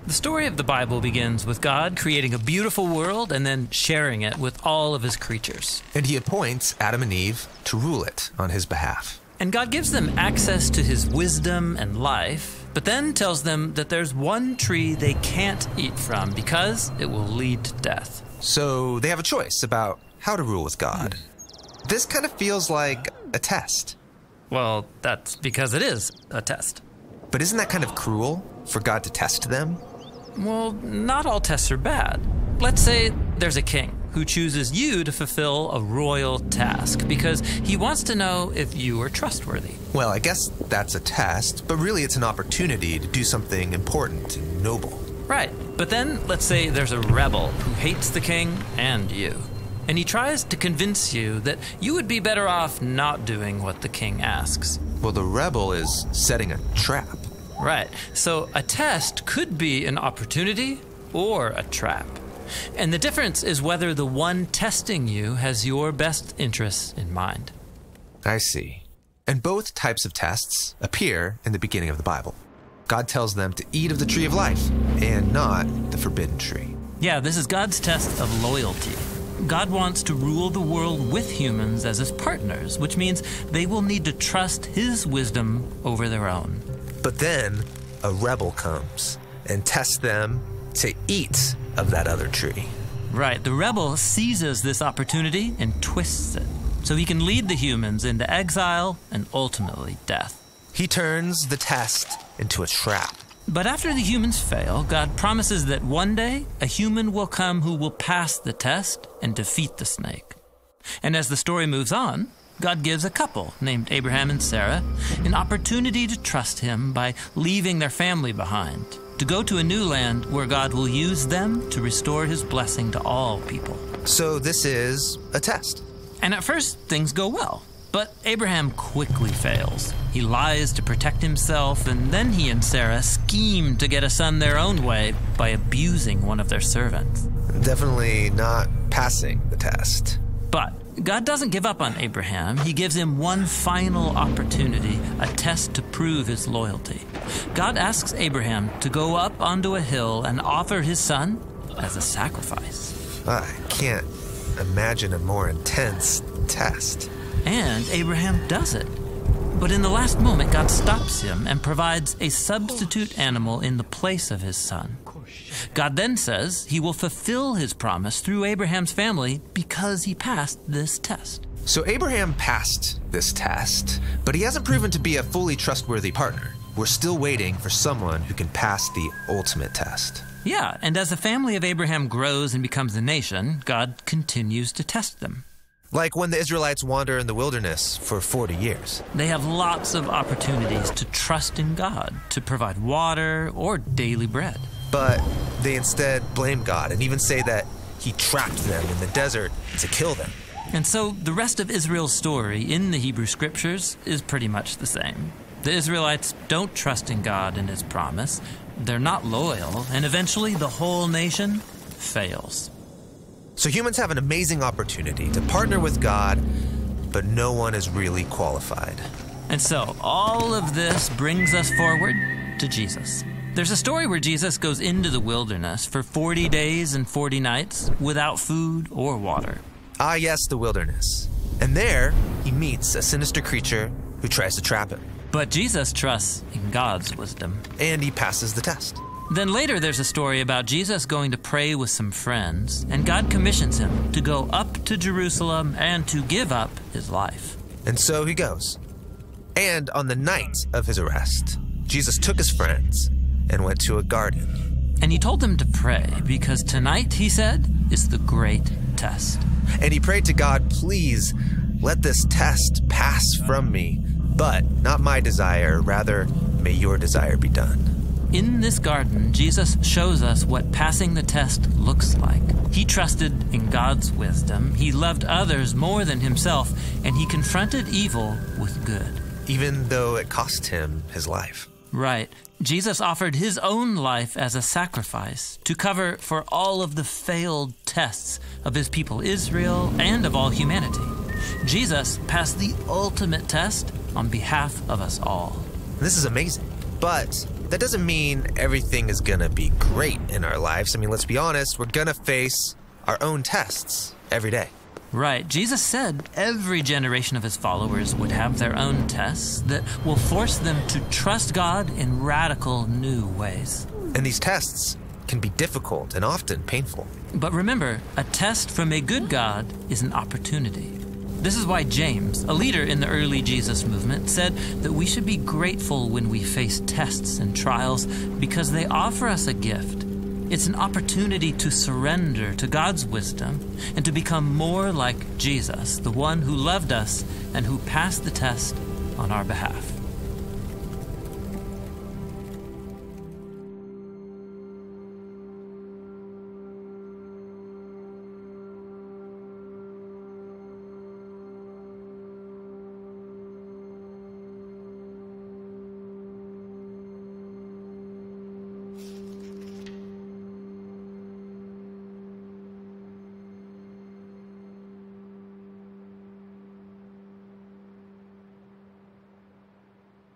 The story of the Bible begins with God creating a beautiful world and then sharing it with all of his creatures. And he appoints Adam and Eve to rule it on his behalf. And God gives them access to his wisdom and life, but then tells them that there's one tree they can't eat from because it will lead to death. So they have a choice about how to rule with God. This kind of feels like a test. Well, that's because it is a test. But isn't that kind of cruel for God to test them? Well, not all tests are bad. Let's say there's a king who chooses you to fulfill a royal task because he wants to know if you are trustworthy. Well, I guess that's a test, but really it's an opportunity to do something important and noble. Right, but then let's say there's a rebel who hates the king and you. And he tries to convince you that you would be better off not doing what the king asks. Well, the rebel is setting a trap. Right, so a test could be an opportunity or a trap. And the difference is whether the one testing you has your best interests in mind. I see. And both types of tests appear in the beginning of the Bible. God tells them to eat of the tree of life and not the forbidden tree. Yeah, this is God's test of loyalty. God wants to rule the world with humans as his partners, which means they will need to trust his wisdom over their own. But then a rebel comes and tests them to eat of that other tree. Right, the rebel seizes this opportunity and twists it, so he can lead the humans into exile and ultimately death. He turns the test into a trap. But after the humans fail, God promises that one day a human will come who will pass the test and defeat the snake. And as the story moves on, God gives a couple named Abraham and Sarah an opportunity to trust him by leaving their family behind, to go to a new land where God will use them to restore his blessing to all people. So this is a test. And at first, things go well. But Abraham quickly fails. He lies to protect himself, and then he and Sarah scheme to get a son their own way by abusing one of their servants. Definitely not passing the test. But God doesn't give up on Abraham. He gives him one final opportunity, a test to prove his loyalty. God asks Abraham to go up onto a hill and offer his son as a sacrifice. I can't imagine a more intense test. And Abraham does it. But in the last moment, God stops him and provides a substitute animal in the place of his son. God then says he will fulfill his promise through Abraham's family because he passed this test. So Abraham passed this test, but he hasn't proven to be a fully trustworthy partner. We're still waiting for someone who can pass the ultimate test. Yeah, and as the family of Abraham grows and becomes a nation, God continues to test them. Like when the Israelites wander in the wilderness for 40 years. They have lots of opportunities to trust in God, to provide water or daily bread. But they instead blame God and even say that he trapped them in the desert to kill them. And so the rest of Israel's story in the Hebrew Scriptures is pretty much the same. The Israelites don't trust in God and his promise. They're not loyal, and eventually the whole nation fails. So humans have an amazing opportunity to partner with God, but no one is really qualified. And so all of this brings us forward to Jesus. There's a story where Jesus goes into the wilderness for 40 days and 40 nights without food or water. Ah, yes, the wilderness. And there, he meets a sinister creature who tries to trap him. But Jesus trusts in God's wisdom. And he passes the test. Then later there's a story about Jesus going to pray with some friends, and God commissions him to go up to Jerusalem and to give up his life. And so he goes. And on the night of his arrest, Jesus took his friends and went to a garden. And he told them to pray, because tonight, he said, is the great test. And he prayed to God, please let this test pass from me, but not my desire, rather may your desire be done. In this garden, Jesus shows us what passing the test looks like. He trusted in God's wisdom, he loved others more than himself, and he confronted evil with good. Even though it cost him his life. Right. Jesus offered his own life as a sacrifice to cover for all of the failed tests of his people Israel and of all humanity. Jesus passed the ultimate test on behalf of us all. This is amazing. But that doesn't mean everything is going to be great in our lives. I mean, let's be honest, we're going to face our own tests every day. Right. Jesus said every generation of his followers would have their own tests that will force them to trust God in radical new ways. And these tests can be difficult and often painful. But remember, a test from a good God is an opportunity. This is why James, a leader in the early Jesus movement, said that we should be grateful when we face tests and trials because they offer us a gift. It's an opportunity to surrender to God's wisdom and to become more like Jesus, the one who loved us and who passed the test on our behalf.